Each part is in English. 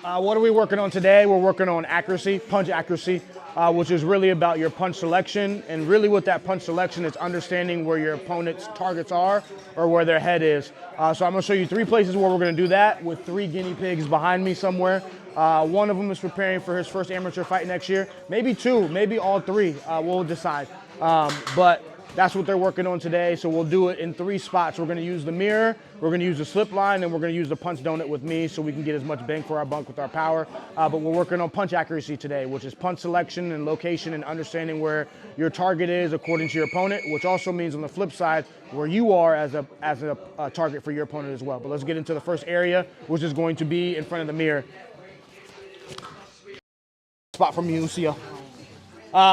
What are we working on today? We're working on accuracy, punch accuracy, which is really about your punch selection. And really with that punch selection, it's understanding where your opponent's targets are or where their head is. So I'm gonna show you 3 places where we're gonna do that with 3 guinea pigs behind me somewhere. One of them is preparing for his first amateur fight next year. Maybe 2, maybe all 3, we'll decide. But that's what they're working on today. So we'll do it in 3 spots. We're gonna use the mirror, we're gonna use the slip line, and we're gonna use the punch donut with me so we can get as much bang for our buck with our power. But we're working on punch accuracy today, which is punch selection and location and understanding where your target is according to your opponent, which also means on the flip side, where you are as a target for your opponent as well. But let's get into the first area, which is going to be in front of the mirror. Spot from you, Lucio.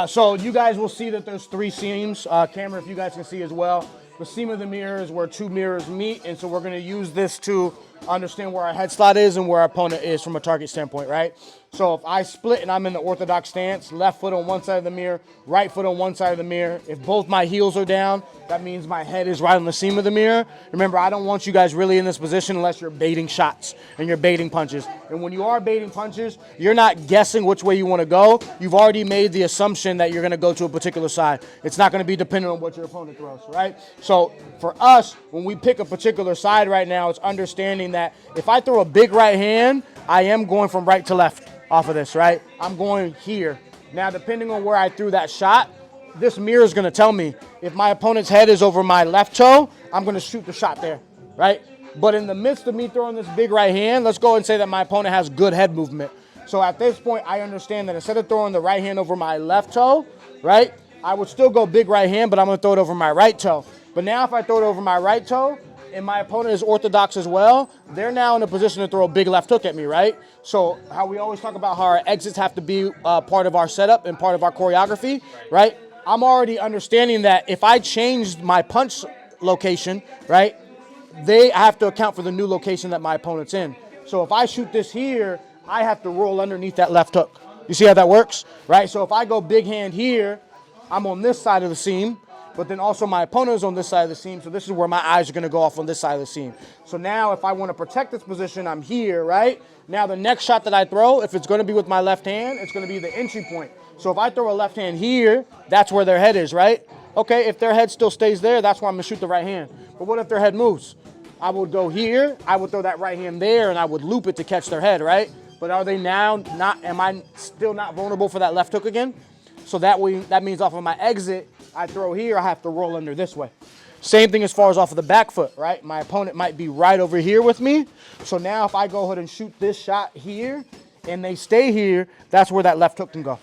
So you guys will see that there's 3 seams. Camera, if you guys can see as well. The seam of the mirror is where 2 mirrors meet, and so we're gonna use this to understand where our head slot is and where our opponent is from a target standpoint, right? So if I split and I'm in the orthodox stance, left foot on one side of the mirror, right foot on one side of the mirror, if both my heels are down, that means my head is right on the seam of the mirror. Remember, I don't want you guys really in this position unless you're baiting shots and you're baiting punches. And when you are baiting punches, you're not guessing which way you want to go. You've already made the assumption that you're going to go to a particular side. It's not going to be dependent on what your opponent throws, right? So for us, when we pick a particular side right now, it's understanding that if I throw a big right hand, I am going from right to left off of this, right? I'm going here. Now, depending on where I threw that shot, this mirror is going to tell me if my opponent's head is over my left toe, I'm going to shoot the shot there, right? But in the midst of me throwing this big right hand, let's go and say that my opponent has good head movement. So at this point, I understand that instead of throwing the right hand over my left toe, right, I would still go big right hand, but I'm going to throw it over my right toe. But now if I throw it over my right toe, and my opponent is orthodox as well, they're now in a position to throw a big left hook at me, right? So how we always talk about how our exits have to be part of our setup and part of our choreography, right? I'm already understanding that if I change my punch location, right, they have to account for the new location that my opponent's in. So if I shoot this here, I have to roll underneath that left hook. You see how that works, right? So if I go big hand here, I'm on this side of the seam, but then also my opponent is on this side of the seam, so this is where my eyes are going to go off on this side of the seam. So now if I want to protect this position, I'm here, right? Now the next shot that I throw, if it's going to be with my left hand, it's going to be the entry point. So if I throw a left hand here, that's where their head is, right? Okay, if their head still stays there, that's where I'm going to shoot the right hand. But what if their head moves? I would go here, I would throw that right hand there, and I would loop it to catch their head, right? But are they now not, am I still not vulnerable for that left hook again? So that way, that means off of my exit, I throw here, I have to roll under this way. Same thing as far as off of the back foot, right? My opponent might be right over here with me. So now if I go ahead and shoot this shot here and they stay here, that's where that left hook can go.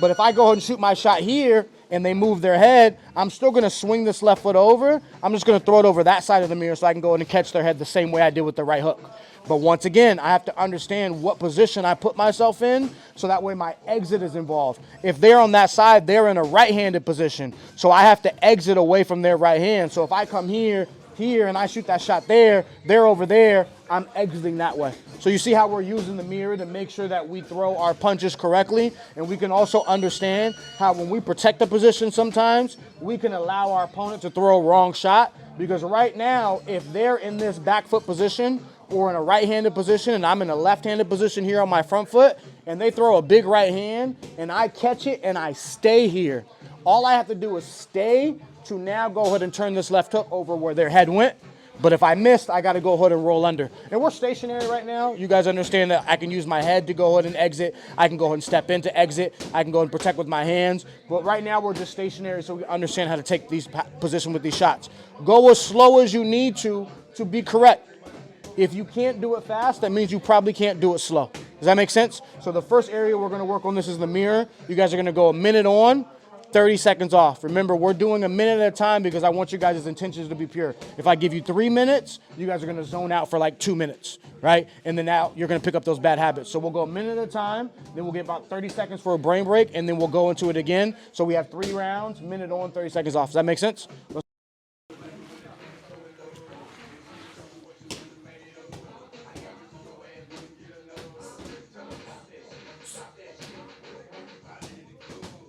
But if I go ahead and shoot my shot here and they move their head, I'm still going to swing this left foot over. I'm just going to throw it over that side of the mirror so I can go ahead and catch their head the same way I did with the right hook. But once again, I have to understand what position I put myself in so that way my exit is involved. If they're on that side, they're in a right-handed position. So I have to exit away from their right hand. So if I come here, and I shoot that shot there, they're over there, I'm exiting that way. So you see how we're using the mirror to make sure that we throw our punches correctly, and we can also understand how when we protect the position sometimes, we can allow our opponent to throw a wrong shot, because right now, if they're in this back foot position or in a right-handed position and I'm in a left-handed position here on my front foot, and they throw a big right hand and I catch it and I stay here, all I have to do is stay to now go ahead and turn this left hook over where their head went. But if I missed, I got to go ahead and roll under. And we're stationary right now. You guys understand that I can use my head to go ahead and exit. I can go ahead and step in to exit. I can go ahead and protect with my hands. But right now we're just stationary so we understand how to take these positions with these shots. Go as slow as you need to be correct. If you can't do it fast, that means you probably can't do it slow. Does that make sense? So the first area we're going to work on, this is the mirror. You guys are going to go a minute on, 30 seconds off. Remember, we're doing a minute at a time because I want you guys' intentions to be pure. If I give you 3 minutes, you guys are going to zone out for like 2 minutes, right? And then now you're going to pick up those bad habits. So we'll go a minute at a time, then we'll get about 30 seconds for a brain break, and then we'll go into it again. So we have 3 rounds, minute on, 30 seconds off. Does that make sense?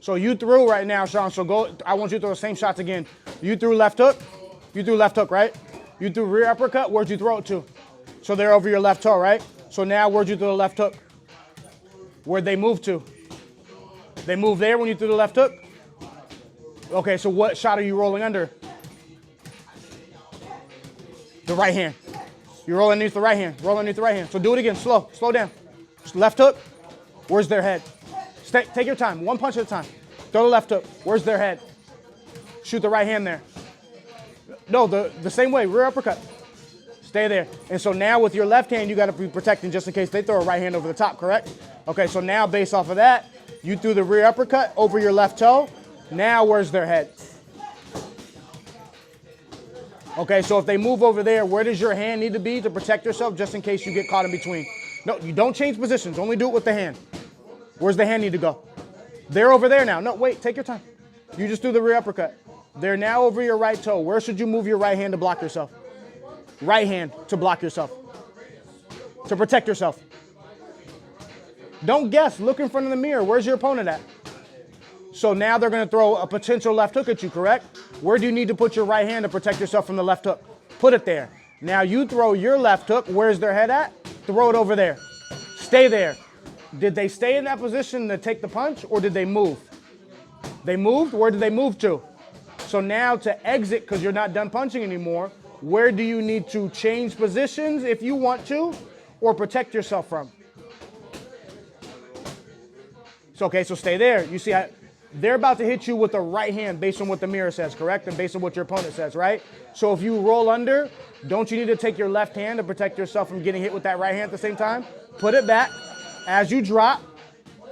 So you threw right now, Sean, so go, I want you to throw the same shots again. You threw left hook, right? You threw rear uppercut, where'd you throw it to? So they're over your left toe, right? So now where'd you throw the left hook? Where'd they move to? They move there when you threw the left hook? Okay, so what shot are you rolling under? The right hand. You roll underneath the right hand. Roll underneath the right hand. So do it again. Slow. Slow down. Just left hook. Where's their head? Take your time. One punch at a time. Throw the left hook. Where's their head? Shoot the right hand there. No, the same way. Rear uppercut. Stay there. And so now with your left hand, you got to be protecting just in case they throw a right hand over the top, correct? Okay, so now based off of that, you threw the rear uppercut over your left toe. Now where's their head? Okay, so if they move over there, where does your hand need to be to protect yourself just in case you get caught in between? No, you don't change positions. Only do it with the hand. Where's the hand need to go? They're over there now. No, wait, take your time. You just threw the rear uppercut. They're now over your right toe. Where should you move your right hand to block yourself? Right hand to block yourself. To protect yourself. Don't guess. Look in front of the mirror. Where's your opponent at? So now they're going to throw a potential left hook at you, correct? Where do you need to put your right hand to protect yourself from the left hook? Put it there. Now you throw your left hook. Where's their head at? Throw it over there. Stay there. Did they stay in that position to take the punch, or did they move? They moved? Where did they move to? So now to exit, because you're not done punching anymore, where do you need to change positions if you want to, or protect yourself from? So, okay, so stay there. You see how they're about to hit you with the right hand based on what the mirror says, correct? And based on what your opponent says, right? So if you roll under, don't you need to take your left hand to protect yourself from getting hit with that right hand at the same time? Put it back as you drop.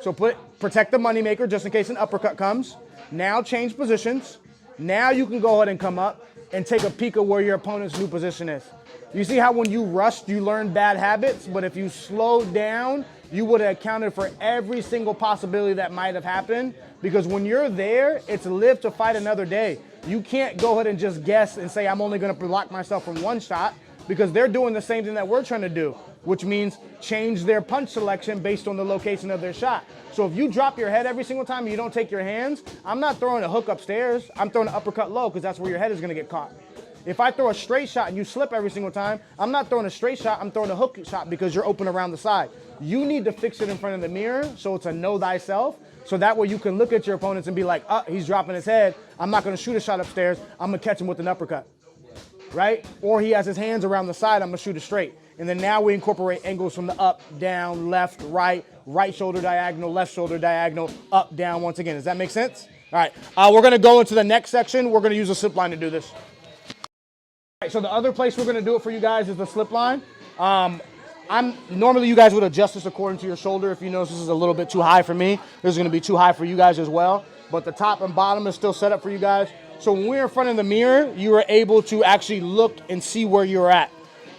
So protect the moneymaker just in case an uppercut comes. Now change positions. Now you can go ahead and come up and take a peek of where your opponent's new position is. You see how when you rushed, you learned bad habits, but if you slowed down, you would have accounted for every single possibility that might have happened. Because when you're there, it's live to fight another day. You can't go ahead and just guess and say, I'm only going to block myself from one shot, because they're doing the same thing that we're trying to do, which means change their punch selection based on the location of their shot. So if you drop your head every single time and you don't take your hands, I'm not throwing a hook upstairs. I'm throwing an uppercut low, because that's where your head is going to get caught. If I throw a straight shot and you slip every single time, I'm not throwing a straight shot, I'm throwing a hook shot because you're open around the side. You need to fix it in front of the mirror so it's a know thyself, so that way you can look at your opponents and be like, he's dropping his head. I'm not going to shoot a shot upstairs. I'm going to catch him with an uppercut, right? Or he has his hands around the side. I'm going to shoot it straight. And then now we incorporate angles from the up, down, left, right shoulder diagonal, left shoulder diagonal, up, down once again. Does that make sense? All right, we're going to go into the next section. We're going to use a slip line to do this. All right, so the other place we're going to do it for you guys is the slip line. Normally you guys would adjust this according to your shoulder. If you notice this is a little bit too high for me, this is going to be too high for you guys as well. But the top and bottom is still set up for you guys. So when we're in front of the mirror, you are able to actually look and see where you're at.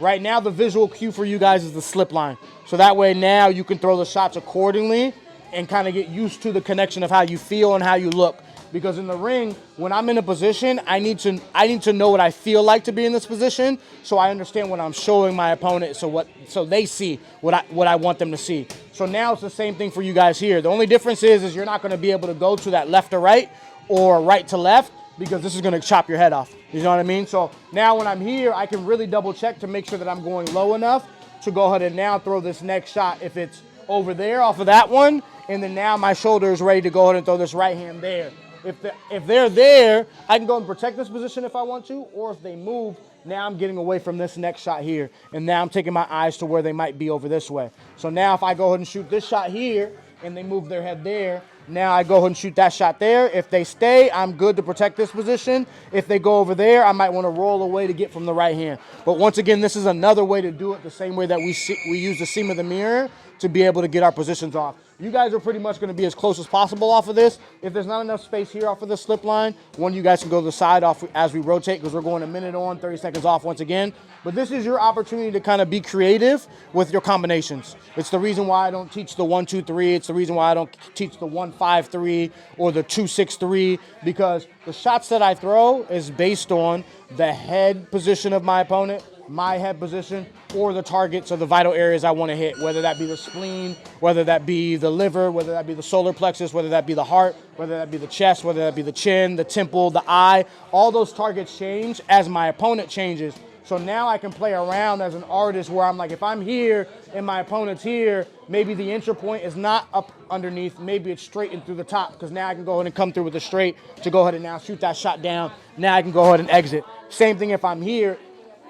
Right now, the visual cue for you guys is the slip line. So that way now you can throw the shots accordingly and kind of get used to the connection of how you feel and how you look. Because in the ring, when I'm in a position, I need to know what I feel like to be in this position, so I understand what I'm showing my opponent, so they see what I want them to see. So now it's the same thing for you guys here. The only difference is you're not going to be able to go to that left to right or right to left, because this is going to chop your head off. You know what I mean? So now when I'm here, I can really double check to make sure that I'm going low enough to go ahead and now throw this next shot if it's over there off of that one, and then now my shoulder is ready to go ahead and throw this right hand there. If they're there, I can go and protect this position if I want to, or if they move, now I'm getting away from this next shot here, and now I'm taking my eyes to where they might be over this way. So now if I go ahead and shoot this shot here, and they move their head there, now I go ahead and shoot that shot there. If they stay, I'm good to protect this position. If they go over there, I might want to roll away to get from the right hand. But once again, this is another way to do it the same way that we use the seam of the mirror to be able to get our positions off. You guys are pretty much going to be as close as possible off of this. If there's not enough space here off of the slip line, one of you guys can go to the side off as we rotate, because we're going a minute on, 30 seconds off once again. But this is your opportunity to kind of be creative with your combinations. It's the reason why I don't teach the 1-2-3. It's the reason why I don't teach the 1-5-3 or the 2-6-3, because the shots that I throw is based on the head position of my opponent, my head position, or the targets or the vital areas I want to hit, whether that be the spleen, whether that be the liver, whether that be the solar plexus, whether that be the heart, whether that be the chest, whether that be the chin, the temple, the eye. All those targets change as my opponent changes. So now I can play around as an artist where I'm like, if I'm here and my opponent's here, maybe the entry point is not up underneath, maybe it's straight in through the top, because now I can go ahead and come through with a straight to go ahead and now shoot that shot down. Now I can go ahead and exit. Same thing if I'm here.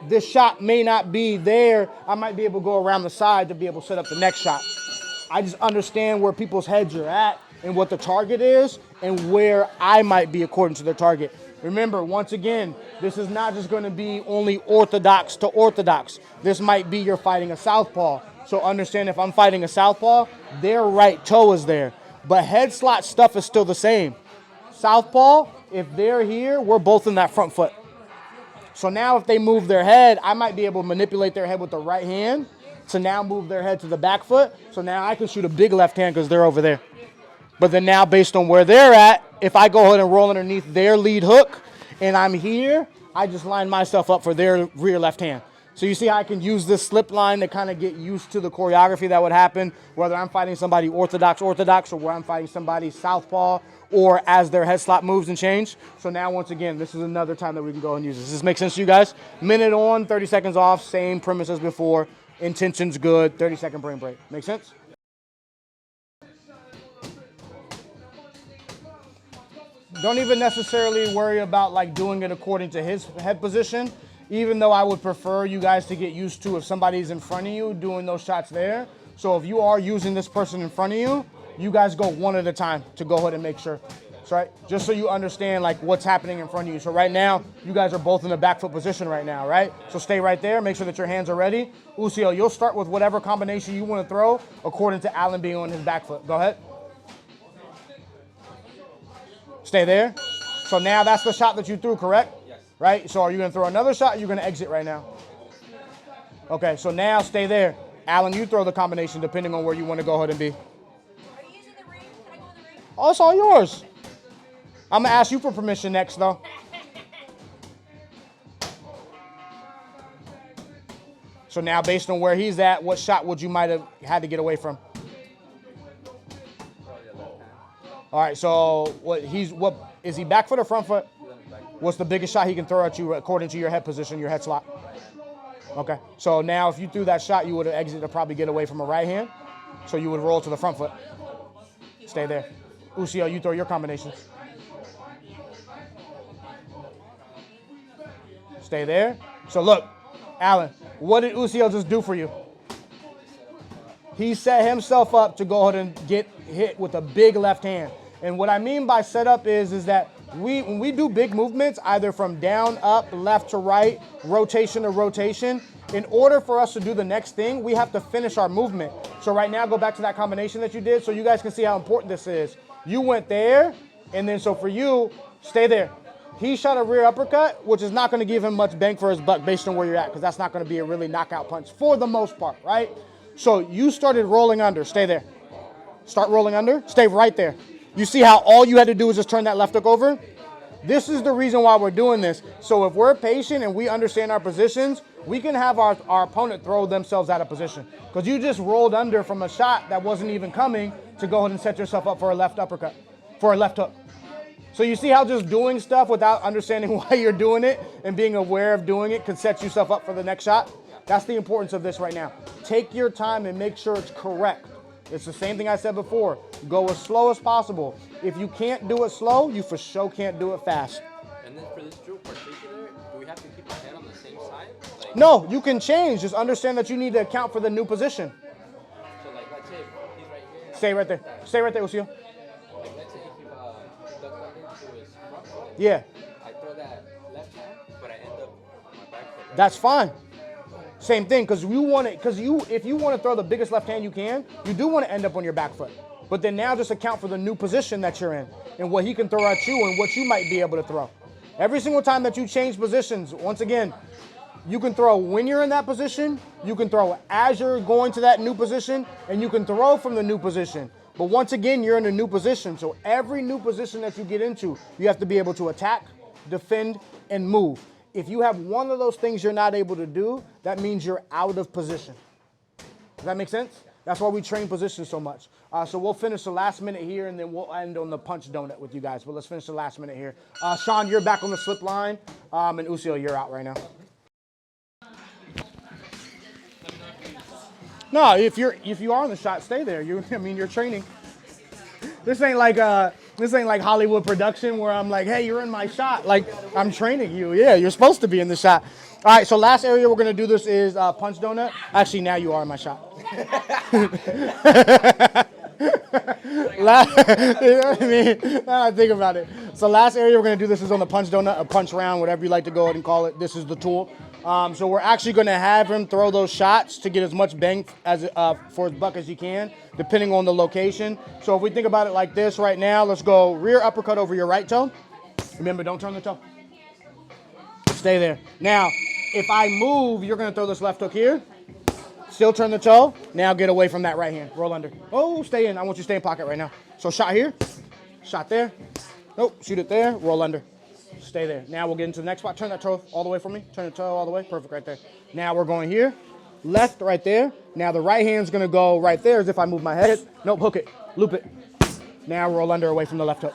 This shot may not be there. I might be able to go around the side to be able to set up the next shot. I just understand where people's heads are at and what the target is and where I might be according to their target. Remember, once again, this is not just going to be only orthodox to orthodox. This might be you're fighting a southpaw. So understand if I'm fighting a southpaw, their right toe is there. But head slot stuff is still the same. Southpaw, if they're here, we're both in that front foot. So now if they move their head, I might be able to manipulate their head with the right hand to now move their head to the back foot. So now I can shoot a big left hand because they're over there. But then now based on where they're at, if I go ahead and roll underneath their lead hook and I'm here, I just line myself up for their rear left hand. So you see how I can use this slip line to kind of get used to the choreography that would happen, whether I'm fighting somebody orthodox, or where I'm fighting somebody southpaw, or as their head slot moves and change. So now once again, this is another time that we can go and use this. Does this make sense to you guys? Minute on, 30 seconds off, same premise as before. Intention's good, 30-second brain break. Make sense? Don't even necessarily worry about like doing it according to his head position, even though I would prefer you guys to get used to if somebody's in front of you doing those shots there. So if you are using this person in front of you, you guys go one at a time to go ahead and make sure. So, right? Just so you understand like what's happening in front of you. So right now, you guys are both in the back foot position right now, right? So stay right there, make sure that your hands are ready. Usiel, you'll start with whatever combination you want to throw according to Alan being on his back foot. Go ahead. Stay there. So now that's the shot that you threw, correct? Yes. Right? So are you going to throw another shot or you're going to exit right now? Okay, so now stay there. Alan, you throw the combination depending on where you want to go ahead and be. Are you using the ring? Can I go in the ring? Oh, it's all yours. I'm going to ask you for permission next, though. So now based on where he's at, what shot would you might have had to get away from? All right, so what is he back foot or front foot? What's the biggest shot he can throw at you according to your head position, your head slot? Okay, so now if you threw that shot, you would have exited to probably get away from a right hand. So you would roll to the front foot. Stay there. Usiel, you throw your combinations. Stay there. So look, Alan, what did Usiel just do for you? He set himself up to go ahead and get hit with a big left hand. And what I mean by setup is that when we do big movements, either from down, up, left to right, rotation to rotation, in order for us to do the next thing, we have to finish our movement. So right now, go back to that combination that you did so you guys can see how important this is. You went there, and then so for you, stay there. He shot a rear uppercut, which is not going to give him much bang for his buck based on where you're at, because that's not going to be a really knockout punch for the most part, right? So you started rolling under. Stay there. Start rolling under. Stay right there. You see how all you had to do is just turn that left hook over? This is the reason why we're doing this. So if we're patient and we understand our positions, we can have our opponent throw themselves out of position. Because you just rolled under from a shot that wasn't even coming to go ahead and set yourself up for a left uppercut, for a left hook. So you see how just doing stuff without understanding why you're doing it and being aware of doing it can set yourself up for the next shot? That's the importance of this right now. Take your time and make sure it's correct. It's the same thing I said before. Go as slow as possible. If you can't do it slow, you for sure can't do it fast. And then for this drill particular, do we have to keep our head on the same side? Like, No, you can change. Just understand that you need to account for the new position. so like, let's say he's right here. Stay right there. Stay right there, Usiel. Like, let's say he duck under to his front foot. Yeah, I throw that left hand, but I end up on my back foot. Right? that's fine. Same thing, because you want it. If you want to throw the biggest left hand you can, you do want to end up on your back foot. But then now just account for the new position that you're in and what he can throw at you and what you might be able to throw. Every single time that you change positions, once again, you can throw when you're in that position, you can throw as you're going to that new position, and you can throw from the new position. But once again, you're in a new position. So every new position that you get into, you have to be able to attack, defend, and move. If you have one of those things you're not able to do, that means you're out of position. Does that make sense? That's why we train position so much. So we'll finish the last minute here, and then we'll end on the punch donut with you guys. But let's finish the last minute here. Sean, you're back on the slip line, and Usiel, you're out right now. No, if you are on the shot, stay there. I mean, you're training. This ain't like Hollywood production where I'm like, hey, you're in my shot. Like, I'm training you. Yeah, you're supposed to be in the shot. All right, so last area we're gonna do this is punch donut. Actually, now you are in my shot. You know what I mean? Now I think about it. So last area we're gonna do this is on the punch donut, a punch round, whatever you like to go ahead and call it. This is the tool. So we're actually gonna have him throw those shots to get as much bang as for his buck as you can, depending on the location. So if we think about it like this right now, let's go rear uppercut over your right toe. Remember, don't turn the toe. Stay there. Now, if I move, you're gonna throw this left hook here. Still turn the toe. Now get away from that right hand. Roll under. Oh, stay in. I want you to stay in pocket right now. So shot here, shot there. Nope, shoot it there, roll under. Stay there. Now we'll get into the next spot. Turn that toe all the way for me. Turn the toe all the way. Perfect right there. Now we're going here. Left right there. Now the right hand's going to go right there as if I move my head. Nope, hook it. Loop it. Now roll under away from the left hook.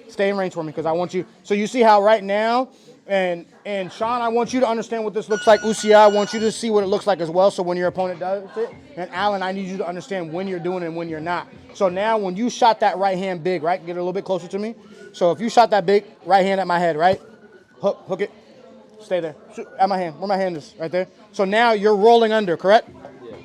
Stay in range for me because I want you. So you see how right now, and Sean, I want you to understand what this looks like. Usia, I want you to see what it looks like as well. So when your opponent does it. And Alan, I need you to understand when you're doing it and when you're not. So now when you shot that right hand big, right? Get it a little bit closer to me. So if you shot that big right hand at my head, right? Hook it. Stay there. Shoot at my hand. Where my hand is, right there. So now you're rolling under, correct? Yeah.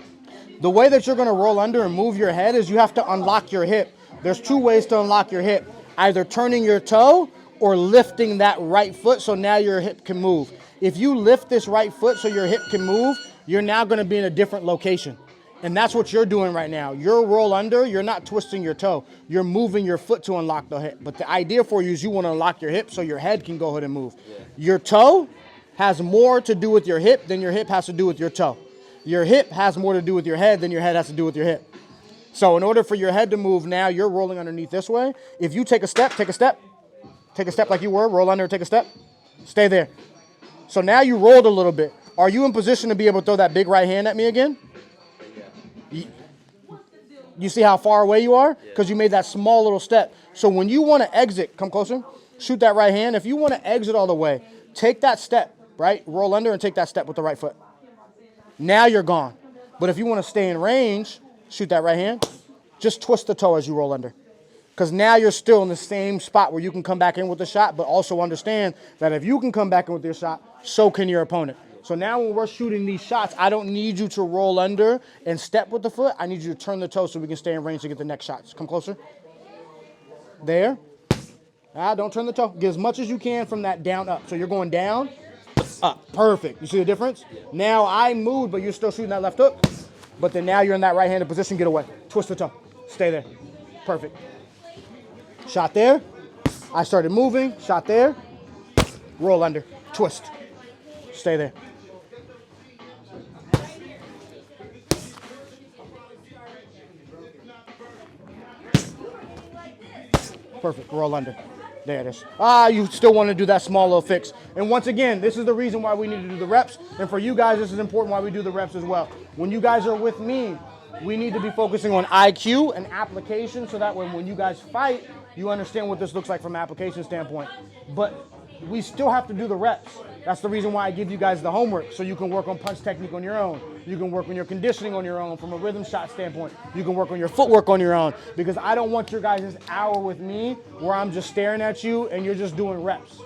The way that you're going to roll under and move your head is you have to unlock your hip. There's two ways to unlock your hip. Either turning your toe or lifting that right foot so now your hip can move. If you lift this right foot so your hip can move, you're now going to be in a different location. And that's what you're doing right now. Your roll under, you're not twisting your toe. You're moving your foot to unlock the hip. But the idea for you is you want to unlock your hip so your head can go ahead and move. Yeah. Your toe has more to do with your hip than your hip has to do with your toe. Your hip has more to do with your head than your head has to do with your hip. So in order for your head to move now, you're rolling underneath this way. If you take a step, take a step. Take a step like you were, roll under, take a step. Stay there. So now you rolled a little bit. Are you in position to be able to throw that big right hand at me again? You see how far away you are? Because you made that small little step. So when you want to exit, come closer, shoot that right hand. If you want to exit all the way, take that step, right? Roll under and take that step with the right foot. Now you're gone. But if you want to stay in range, shoot that right hand. Just twist the toe as you roll under. Because now you're still in the same spot where you can come back in with a shot, but also understand that if you can come back in with your shot, so can your opponent. So now when we're shooting these shots, I don't need you to roll under and step with the foot. I need you to turn the toe so we can stay in range to get the next shots. Come closer. There. Don't turn the toe. Get as much as you can from that down up. So you're going down, up. Perfect. You see the difference? Now I moved, but you're still shooting that left hook. But then now you're in that right-handed position. Get away. Twist the toe. Stay there. Perfect. Shot there. I started moving. Shot there. Roll under. Twist. Stay there. Perfect. Roll under. There it is. You still want to do that small little fix. And once again, this is the reason why we need to do the reps. And for you guys, this is important why we do the reps as well. When you guys are with me, we need to be focusing on IQ and application so that when you guys fight, you understand what this looks like from an application standpoint. But we still have to do the reps. That's the reason why I give you guys the homework, so you can work on punch technique on your own. You can work on your conditioning on your own from a rhythm shot standpoint. You can work on your footwork on your own, because I don't want your guys' hour with me where I'm just staring at you and you're just doing reps.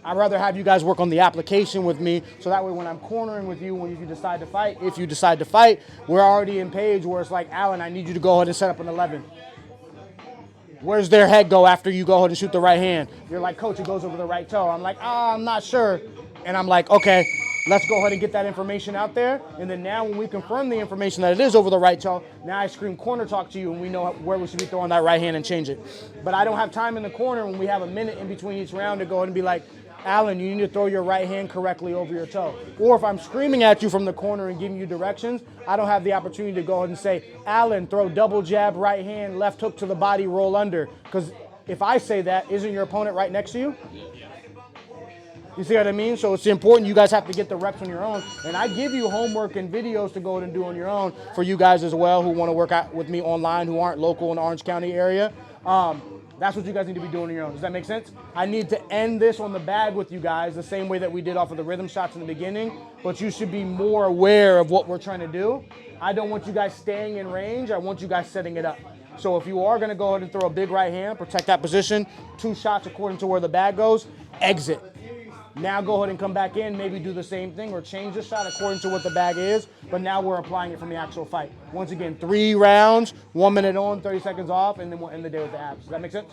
I'd rather have you guys work on the application with me, so that way when I'm cornering with you, when you decide to fight, if you decide to fight, we're already in page where it's like, Alan, I need you to go ahead and set up an 11. Where's their head go after you go ahead and shoot the right hand? You're like, coach, it goes over the right toe. I'm like, I'm not sure. And I'm like, okay, let's go ahead and get that information out there. And then now when we confirm the information that it is over the right toe, now I scream corner talk to you and we know where we should be throwing that right hand and change it. But I don't have time in the corner when we have a minute in between each round to go ahead and be like, Alan, you need to throw your right hand correctly over your toe. Or if I'm screaming at you from the corner and giving you directions, I don't have the opportunity to go ahead and say, Alan, throw double jab, right hand, left hook to the body, roll under. Because if I say that, isn't your opponent right next to you? You see what I mean? So it's important. You guys have to get the reps on your own. And I give you homework and videos to go ahead and do on your own for you guys as well who want to work out with me online, who aren't local in the Orange County area. That's what you guys need to be doing on your own. Does that make sense? I need to end this on the bag with you guys the same way that we did off of the rhythm shots in the beginning, but you should be more aware of what we're trying to do. I don't want you guys staying in range. I want you guys setting it up. So if you are going to go ahead and throw a big right hand, protect that position, 2 shots according to where the bag goes, exit. Now go ahead and come back in, maybe do the same thing or change the shot according to what the bag is, but now we're applying it from the actual fight. Once again, 3 rounds, 1 minute on, 30 seconds off, and then we'll end the day with the abs. Does that make sense?